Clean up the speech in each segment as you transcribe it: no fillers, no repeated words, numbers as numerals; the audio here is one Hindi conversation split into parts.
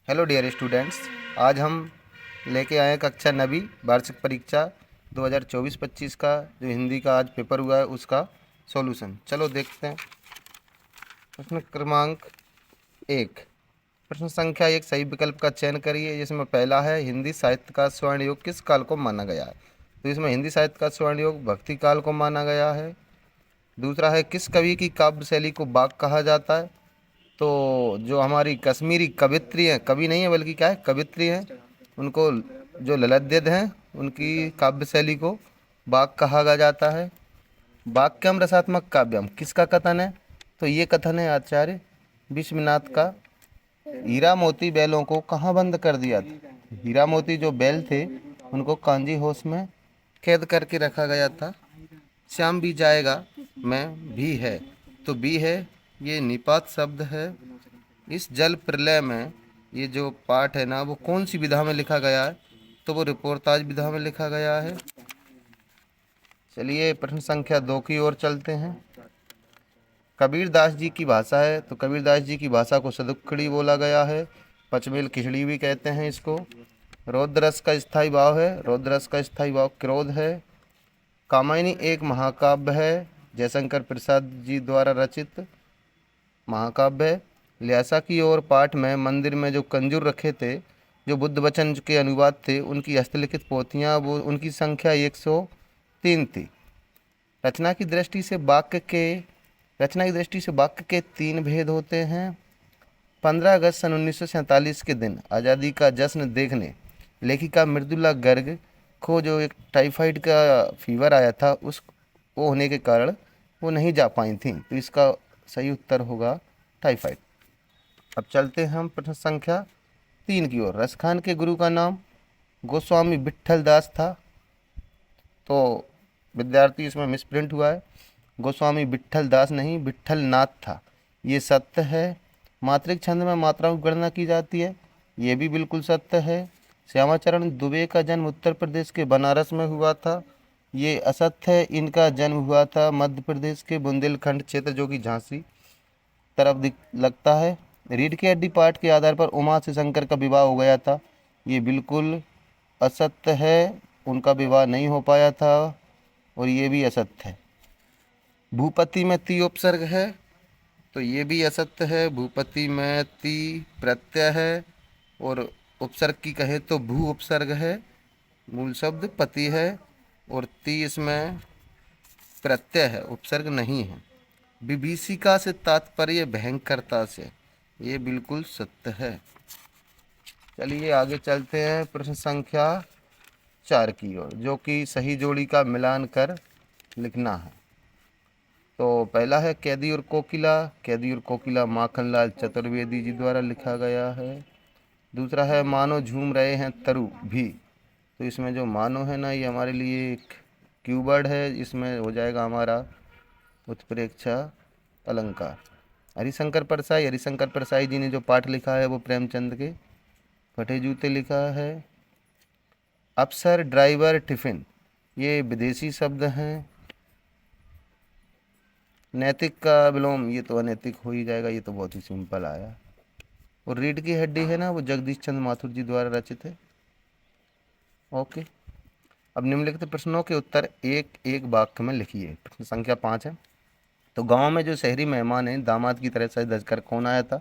Hello dear students. आज हम लेके आए हैं कक्षा 9वीं वार्षिक परीक्षा 2024-25 का जो हिंदी का आज पेपर हुआ है उसका सॉल्यूशन। चलो देखते हैं। प्रश्न क्रमांक 1, प्रश्न संख्या 1, सही विकल्प का चयन करिए। जिसमें पहला है हिंदी साहित्य का स्वर्ण युग किस काल को माना गया है। तो इसमें हिंदी साहित्य का स्वर्ण युग भक्ति काल को माना गया है। दूसरा है किस कवि की काव्य शैली को बाग कहा जाता है। तो जो हमारी कश्मीरी कवित्री हैं, कवि नहीं है बल्कि क्या है, कवित्री हैं, उनको जो ललित हैं उनकी काव्य शैली को बाग कहा जाता है। वाक्यम रसात्मक काव्यम किसका कथन है। तो ये कथन है आचार्य विश्वनाथ का। हीरा मोती बैलों को कहाँ बंद कर दिया था। हीरा मोती जो बैल थे उनको कांजी हाउस में कैद करके रखा गया था। श्याम भी जाएगा मैं भी है, तो भी है ये निपात शब्द है। इस जल प्रलय में ये जो पाठ है ना वो कौन सी विधा में लिखा गया है। तो वो रिपोर्टाज विधा में लिखा गया है। चलिए प्रश्न संख्या 2 की ओर चलते हैं। कबीरदास जी की भाषा है, तो कबीरदास जी की भाषा को सदुक्कड़ी बोला गया है। पचमेल खिचड़ी भी कहते हैं इसको। रौद्ररस का स्थायी भाव है, रौद्ररस का स्थायी भाव क्रोध है। कामायनी एक महाकाव्य है, जयशंकर प्रसाद जी द्वारा रचित महाकाव्य है। ल्यासा की ओर पाठ में मंदिर में जो कंजूर रखे थे, जो बुद्ध वचन के अनुवाद थे, उनकी हस्तलिखित पोथियाँ वो उनकी संख्या 103 थी। रचना की दृष्टि से वाक्य के रचना की दृष्टि से वाक्य के 3 भेद होते हैं। 15 अगस्त सन 1947 के दिन आज़ादी का जश्न देखने लेखिका मृदुला गर्ग को जो एक टाइफाइड का फीवर आया था उस वो होने के कारण वो नहीं जा पाई थी। तो इसका सही उत्तर होगा टाइफाइड। अब चलते हैं हम प्रश्न संख्या 3 की ओर। रसखान के गुरु का नाम गोस्वामी विट्ठल दास था। तो विद्यार्थी इसमें मिसप्रिंट हुआ है, गोस्वामी विट्ठल दास नहीं विट्ठल नाथ था, ये सत्य है। मात्रिक छंद में मात्राओं की गणना की जाती है, ये भी बिल्कुल सत्य है। श्यामाचरण दुबे का जन्म उत्तर प्रदेश के बनारस में हुआ था, ये असत्य है। इनका जन्म हुआ था मध्य प्रदेश के बुंदेलखंड क्षेत्र जो कि झांसी तरफ लगता है। रीढ़ की हड्डी पाठ के आधार पर उमा से शंकर का विवाह हो गया था, ये बिल्कुल असत्य है। उनका विवाह नहीं हो पाया था और ये भी असत्य है। भूपति में ती उपसर्ग है, तो ये भी असत्य है। भूपति में ती प्रत्यय है और उपसर्ग की कहे तो भू उपसर्ग है। मूल शब्द पति है और ती इसमें प्रत्यय है, उपसर्ग नहीं है। विभीषिका से तात्पर्य भयंकरता से, ये बिल्कुल सत्य है। चलिए आगे चलते हैं प्रश्न संख्या 4 की ओर, जो कि सही जोड़ी का मिलान कर लिखना है। तो पहला है कैदी और कोकिला। कैदी और कोकिला माखनलाल चतुर्वेदी जी द्वारा लिखा गया है। दूसरा है मानो झूम रहे हैं तरु भी। तो इसमें जो मानो है ना ये हमारे लिए एक कीवर्ड है, इसमें हो जाएगा हमारा उत्प्रेक्षा अलंकार। हरिशंकर परसाई जी ने जो पाठ लिखा है वो प्रेमचंद के फटे जूते लिखा है। अफसर ड्राइवर टिफिन ये विदेशी शब्द हैं। नैतिक का विलोम ये तो अनैतिक हो ही जाएगा, ये तो बहुत ही सिंपल आया। और रीढ़ की हड्डी है ना वो जगदीश चंद्र माथुर जी द्वारा रचित है। ओके। अब निम्नलिखित प्रश्नों के उत्तर एक एक वाक्य में लिखिए। प्रश्न संख्या 5 है। तो गांव में जो शहरी मेहमान हैं दामाद की तरह से धजकर कौन आया था।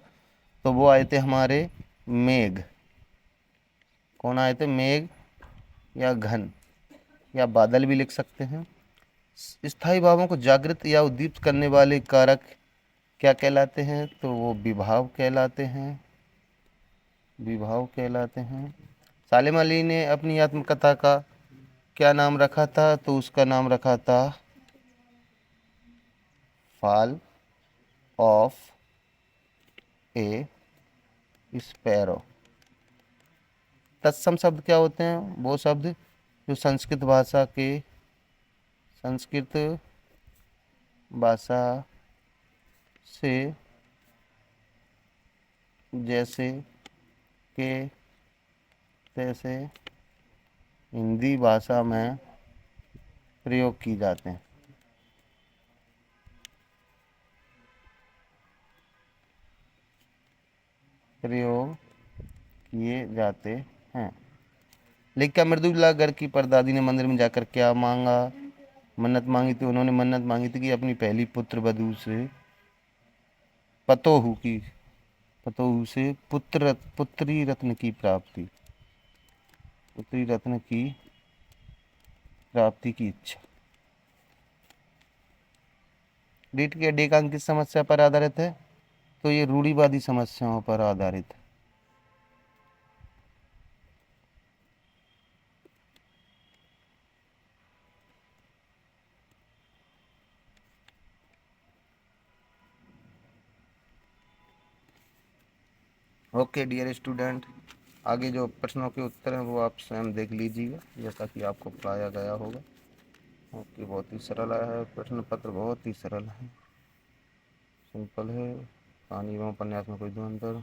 तो वो आए थे हमारे मेघ। कौन आए थे, मेघ या घन या बादल भी लिख सकते हैं। स्थायी भावों को जागृत या उद्दीप्त करने वाले कारक क्या कहलाते हैं। तो वो विभाव कहलाते हैं, विभाव कहलाते हैं। सालिम अली ने अपनी आत्मकथा का क्या नाम रखा था। तो उसका नाम रखा था फॉल ऑफ ए स्पैरो। तत्सम शब्द क्या होते हैं, वो शब्द जो संस्कृत भाषा से जैसे के तैसे हिंदी भाषा में प्रयोग की जाते हैं। प्रयोग किए जाते हैं। लेखिका मृदुला घर की परदादी ने मंदिर में जाकर क्या मांगा? मन्नत मांगी थी। उन्होंने मन्नत मांगी थी कि अपनी पहली पुत्र वधू से पतोहू से पुत्री रत्न की प्राप्ति, पुत्री रत्न की प्राप्ति की इच्छा। रीट के डेकांक किस समस्या पर आधारित है? तो ये रूढ़िवादी समस्याओं पर आधारित है। ओके डियर स्टूडेंट, आगे जो प्रश्नों के उत्तर हैं वो आप स्वयं देख लीजिएगा जैसा कि आपको पढ़ाया गया होगा। ओके, बहुत ही सरल आया है प्रश्न पत्र, बहुत ही सरल है, सिंपल है। कहानी एवं उपन्यास में कोई दो अंतर